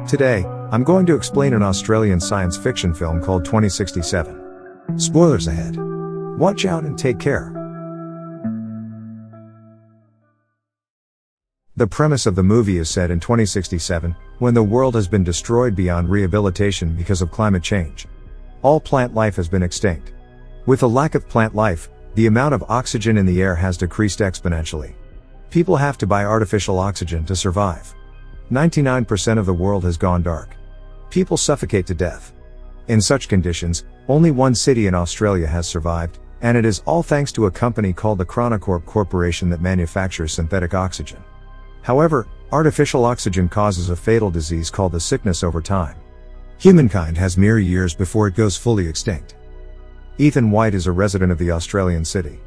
Today, I'm going to explain an Australian science fiction film called 2067. Spoilers ahead. Watch out and take care. The premise of the movie is set in 2067, when the world has been destroyed beyond rehabilitation because of climate change. All plant life has been extinct. With a lack of plant life, the amount of oxygen in the air has decreased exponentially. People have to buy artificial oxygen to survive. 99% of the world has gone dark. People suffocate to death. In such conditions, only one city in Australia has survived, and it is all thanks to a company called the Chronocorp Corporation that manufactures synthetic oxygen. However, artificial oxygen causes a fatal disease called the sickness over time. Humankind has mere years before it goes fully extinct. Ethan White is a resident of the Australian city.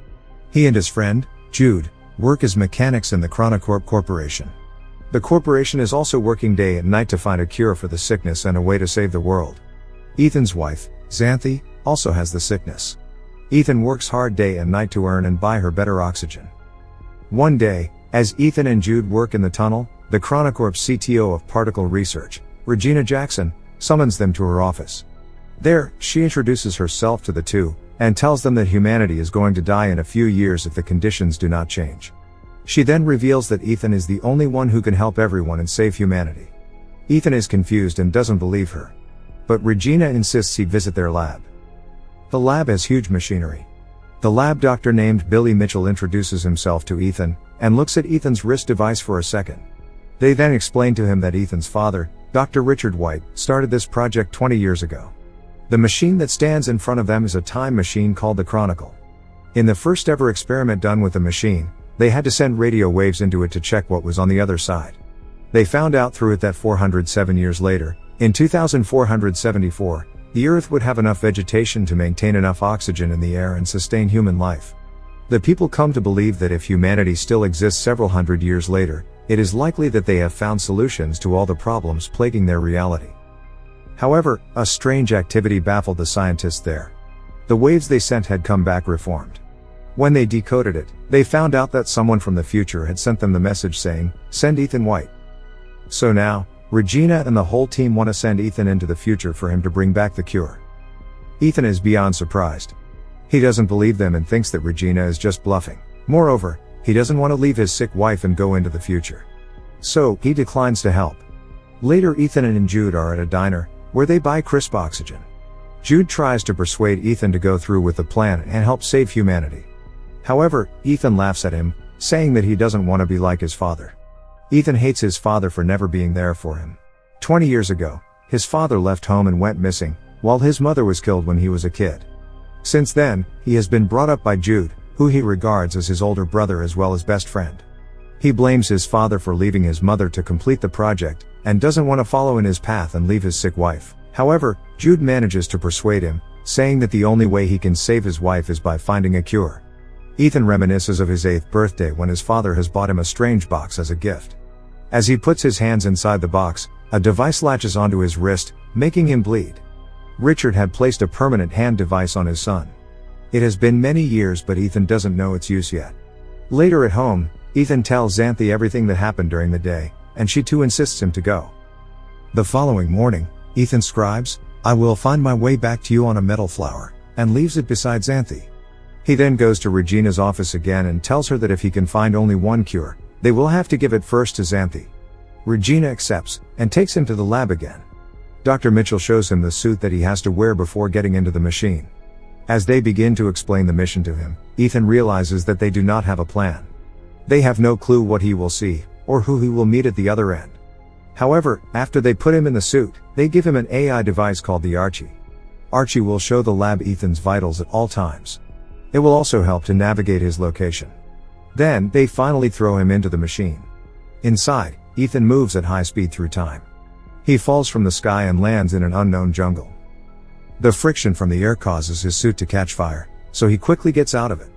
He and his friend, Jude, work as mechanics in the Chronocorp Corporation. The corporation is also working day and night to find a cure for the sickness and a way to save the world. Ethan's wife, Xanthi, also has the sickness. Ethan works hard day and night to earn and buy her better oxygen. One day, as Ethan and Jude work in the tunnel, the Chronocorp CTO of Particle Research, Regina Jackson, summons them to her office. There, she introduces herself to the two, and tells them that humanity is going to die in a few years if the conditions do not change. She then reveals that Ethan is the only one who can help everyone and save humanity. Ethan is confused and doesn't believe her. But Regina insists he visit their lab. The lab has huge machinery. The lab doctor named Billy Mitchell introduces himself to Ethan, and looks at Ethan's wrist device for a second. They then explain to him that Ethan's father, Dr. Richard White, started this project 20 years ago. The machine that stands in front of them is a time machine called the Chronicle. In the first ever experiment done with the machine, they had to send radio waves into it to check what was on the other side. They found out through it that 407 years later, in 2474, the Earth would have enough vegetation to maintain enough oxygen in the air and sustain human life. The people come to believe that if humanity still exists several hundred years later, it is likely that they have found solutions to all the problems plaguing their reality. However, a strange activity baffled the scientists there. The waves they sent had come back reformed. When they decoded it, they found out that someone from the future had sent them the message saying, "Send Ethan White." So now, Regina and the whole team want to send Ethan into the future for him to bring back the cure. Ethan is beyond surprised. He doesn't believe them and thinks that Regina is just bluffing. Moreover, he doesn't want to leave his sick wife and go into the future. So, he declines to help. Later, Ethan and Jude are at a diner, where they buy crisp oxygen. Jude tries to persuade Ethan to go through with the plan and help save humanity. However, Ethan laughs at him, saying that he doesn't want to be like his father. Ethan hates his father for never being there for him. 20 years ago, his father left home and went missing, while his mother was killed when he was a kid. Since then, he has been brought up by Jude, who he regards as his older brother as well as best friend. He blames his father for leaving his mother to complete the project, and doesn't want to follow in his path and leave his sick wife. However, Jude manages to persuade him, saying that the only way he can save his wife is by finding a cure. Ethan reminisces of his 8th birthday when his father has bought him a strange box as a gift. As he puts his hands inside the box, a device latches onto his wrist, making him bleed. Richard had placed a permanent hand device on his son. It has been many years, but Ethan doesn't know its use yet. Later at home, Ethan tells Xanthi everything that happened during the day, and she too insists him to go. The following morning, Ethan scribes, "I will find my way back to you on a metal flower," and leaves it beside Xanthi. He then goes to Regina's office again and tells her that if he can find only one cure, they will have to give it first to Xanthi. Regina accepts, and takes him to the lab again. Dr. Mitchell shows him the suit that he has to wear before getting into the machine. As they begin to explain the mission to him, Ethan realizes that they do not have a plan. They have no clue what he will see, or who he will meet at the other end. However, after they put him in the suit, they give him an AI device called the Archie. Archie will show the lab Ethan's vitals at all times. It will also help to navigate his location. Then, they finally throw him into the machine. Inside, Ethan moves at high speed through time. He falls from the sky and lands in an unknown jungle. The friction from the air causes his suit to catch fire, so he quickly gets out of it.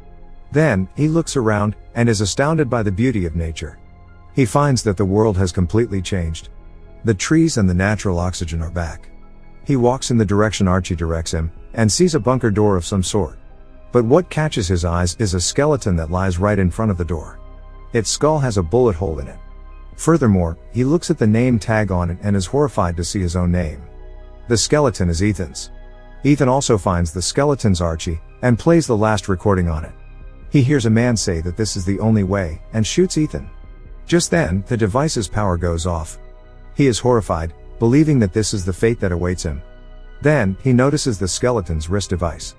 Then, he looks around, and is astounded by the beauty of nature. He finds that the world has completely changed. The trees and the natural oxygen are back. He walks in the direction Archie directs him, and sees a bunker door of some sort. But what catches his eyes is a skeleton that lies right in front of the door. Its skull has a bullet hole in it. Furthermore, he looks at the name tag on it and is horrified to see his own name. The skeleton is Ethan's. Ethan also finds the skeleton's Archie, and plays the last recording on it. He hears a man say that this is the only way, and shoots Ethan. Just then, the device's power goes off. He is horrified, believing that this is the fate that awaits him. Then, he notices the skeleton's wrist device.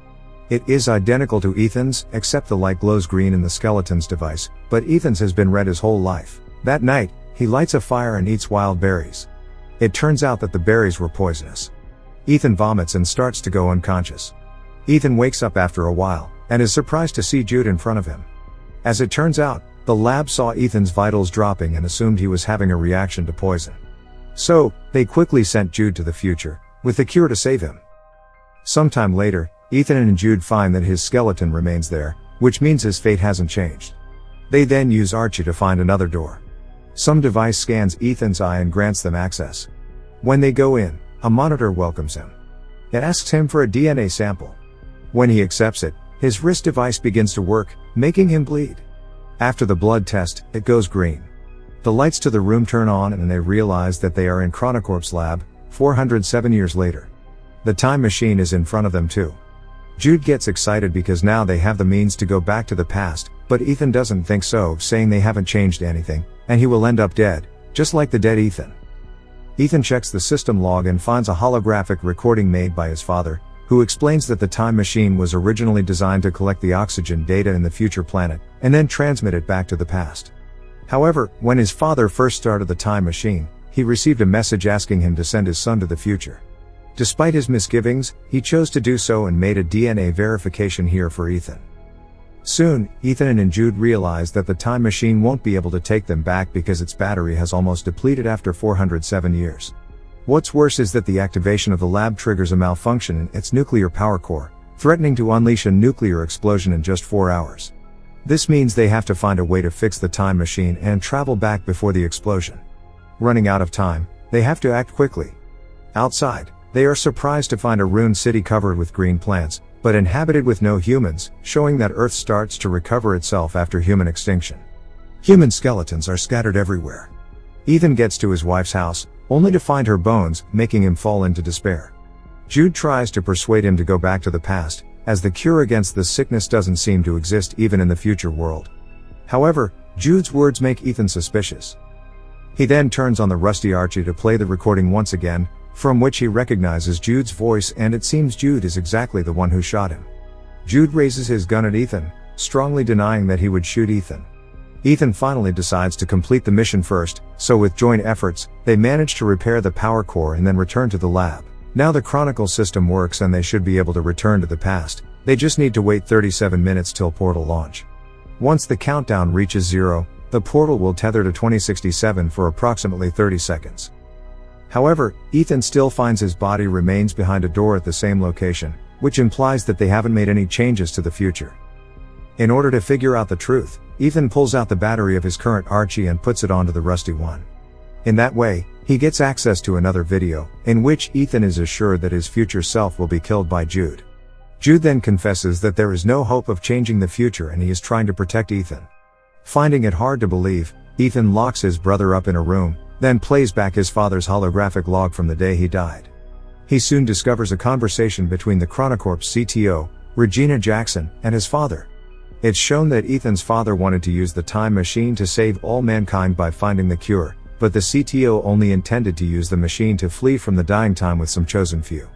It is identical to Ethan's, except the light glows green in the skeleton's device, but Ethan's has been red his whole life. That night, he lights a fire and eats wild berries. It turns out that the berries were poisonous. Ethan vomits and starts to go unconscious. Ethan wakes up after a while, and is surprised to see Jude in front of him. As it turns out, the lab saw Ethan's vitals dropping and assumed he was having a reaction to poison. So, they quickly sent Jude to the future, with the cure to save him. Sometime later, Ethan and Jude find that his skeleton remains there, which means his fate hasn't changed. They then use Archie to find another door. Some device scans Ethan's eye and grants them access. When they go in, a monitor welcomes him. It asks him for a DNA sample. When he accepts it, his wrist device begins to work, making him bleed. After the blood test, it goes green. The lights to the room turn on and they realize that they are in Chronocorp's lab, 407 years later. The time machine is in front of them too. Jude gets excited because now they have the means to go back to the past, but Ethan doesn't think so, saying they haven't changed anything, and he will end up dead, just like the dead Ethan. Ethan checks the system log and finds a holographic recording made by his father, who explains that the time machine was originally designed to collect the oxygen data in the future planet, and then transmit it back to the past. However, when his father first started the time machine, he received a message asking him to send his son to the future. Despite his misgivings, he chose to do so and made a DNA verification here for Ethan. Soon, Ethan and Jude realize that the time machine won't be able to take them back because its battery has almost depleted after 407 years. What's worse is that the activation of the lab triggers a malfunction in its nuclear power core, threatening to unleash a nuclear explosion in just 4 hours. This means they have to find a way to fix the time machine and travel back before the explosion. Running out of time, they have to act quickly. Outside, they are surprised to find a ruined city covered with green plants, but inhabited with no humans, showing that Earth starts to recover itself after human extinction. Human skeletons are scattered everywhere. Ethan gets to his wife's house, only to find her bones, making him fall into despair. Jude tries to persuade him to go back to the past, as the cure against the sickness doesn't seem to exist even in the future world. However, Jude's words make Ethan suspicious. He then turns on the rusty Archie to play the recording once again, from which he recognizes Jude's voice, and it seems Jude is exactly the one who shot him. Jude raises his gun at Ethan, strongly denying that he would shoot Ethan. Ethan finally decides to complete the mission first, so with joint efforts, they manage to repair the power core and then return to the lab. Now the Chronicle system works and they should be able to return to the past. They just need to wait 37 minutes till portal launch. Once the countdown reaches 0, the portal will tether to 2067 for approximately 30 seconds. However, Ethan still finds his body remains behind a door at the same location, which implies that they haven't made any changes to the future. In order to figure out the truth, Ethan pulls out the battery of his current Archie and puts it onto the rusty one. In that way, he gets access to another video, in which Ethan is assured that his future self will be killed by Jude. Jude then confesses that there is no hope of changing the future and he is trying to protect Ethan. Finding it hard to believe, Ethan locks his brother up in a room, then plays back his father's holographic log from the day he died. He soon discovers a conversation between the Chronocorp's CTO, Regina Jackson, and his father. It's shown that Ethan's father wanted to use the time machine to save all mankind by finding the cure, but the CTO only intended to use the machine to flee from the dying time with some chosen few.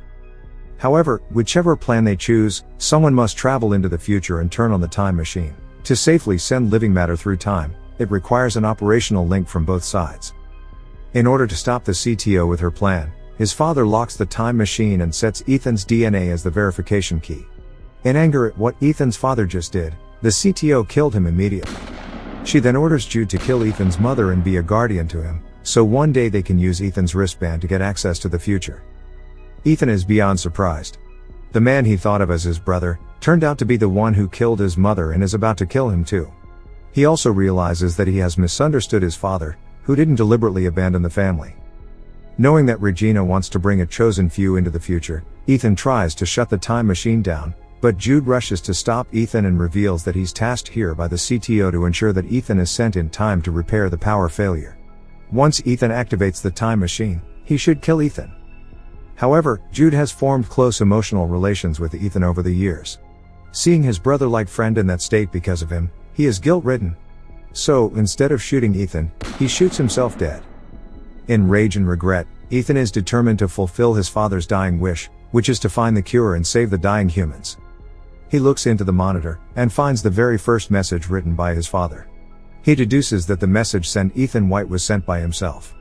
However, whichever plan they choose, someone must travel into the future and turn on the time machine. To safely send living matter through time, it requires an operational link from both sides. In order to stop the CTO with her plan, his father locks the time machine and sets Ethan's DNA as the verification key. In anger at what Ethan's father just did, the CTO killed him immediately. She then orders Jude to kill Ethan's mother and be a guardian to him, so one day they can use Ethan's wristband to get access to the future. Ethan is beyond surprised. The man he thought of as his brother, turned out to be the one who killed his mother and is about to kill him too. He also realizes that he has misunderstood his father, who didn't deliberately abandon the family. Knowing that Regina wants to bring a chosen few into the future, Ethan tries to shut the time machine down, but Jude rushes to stop Ethan and reveals that he's tasked here by the CTO to ensure that Ethan is sent in time to repair the power failure. Once Ethan activates the time machine, he should kill Ethan. However, Jude has formed close emotional relations with Ethan over the years. Seeing his brother-like friend in that state because of him, he is guilt-ridden. So, instead of shooting Ethan, he shoots himself dead. In rage and regret, Ethan is determined to fulfill his father's dying wish, which is to find the cure and save the dying humans. He looks into the monitor, and finds the very first message written by his father. He deduces that the message sent Ethan White was sent by himself.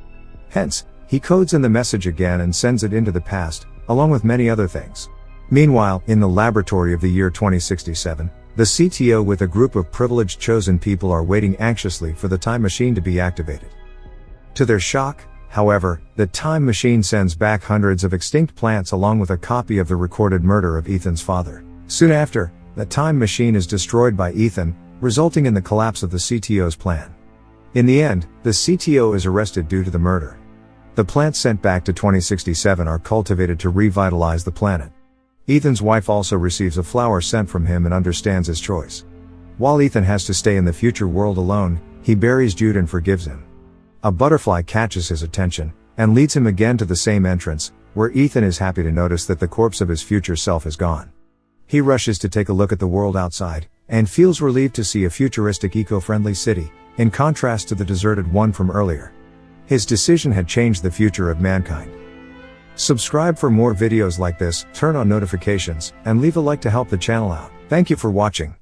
Hence, he codes in the message again and sends it into the past, along with many other things. Meanwhile, in the laboratory of the year 2067, the CTO with a group of privileged chosen people are waiting anxiously for the time machine to be activated. To their shock, however, the time machine sends back hundreds of extinct plants along with a copy of the recorded murder of Ethan's father. Soon after, the time machine is destroyed by Ethan, resulting in the collapse of the CTO's plan. In the end, the CTO is arrested due to the murder. The plants sent back to 2067 are cultivated to revitalize the planet. Ethan's wife also receives a flower sent from him and understands his choice. While Ethan has to stay in the future world alone, he buries Jude and forgives him. A butterfly catches his attention, and leads him again to the same entrance, where Ethan is happy to notice that the corpse of his future self is gone. He rushes to take a look at the world outside, and feels relieved to see a futuristic eco-friendly city, in contrast to the deserted one from earlier. His decision had changed the future of mankind. Subscribe for more videos like this, turn on notifications, and leave a like to help the channel out. Thank you for watching.